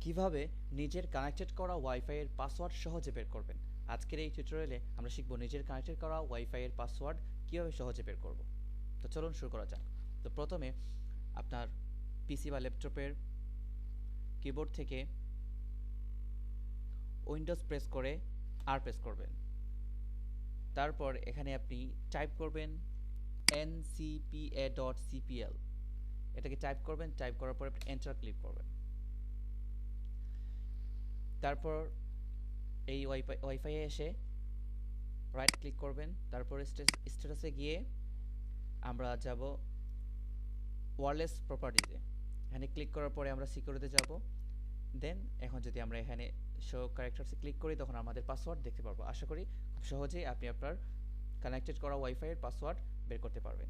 কিভাবে নিজের কানেক্টেড করা ওয়াইফাই এর পাসওয়ার্ড সহজে বের করবেন। আজকের এই টিউটোরিয়ালে আমরা শিখব নিজের কানেক্টেড করা ওয়াইফাই এর পাসওয়ার্ড কিভাবে সহজে বের করব। তো চলুন শুরু করা যাক। তো প্রথমে আপনার পিসি বা ল্যাপটপের কিবোর্ড থেকে উইন্ডোজ প্রেস করে আর প্রেস করবেন। তারপর এখানে আপনি টাইপ করবেন ncpa.cpl, এটাকে টাইপ করবেন। টাইপ করার পর আপনি এন্টার ক্লিক করবেন। তারপর এই ওয়াইফাই এসে রাইট ক্লিক করবেন। তারপর স্ট্যাটাসে গিয়ে আমরা যাব ওয়্যারলেস প্রপার্টিতে। এখানে ক্লিক করার পরে আমরা সিকিউরিটিতে যাব। দেন এখন যদি আমরা এখানে শো ক্যারেক্টারসে ক্লিক করি তখন আমাদের পাসওয়ার্ড দেখতে পারবো। আশা করি খুব সহজেই আপনি আপনার কানেক্টেড করা ওয়াইফাই এর পাসওয়ার্ড বের করতে পারবেন।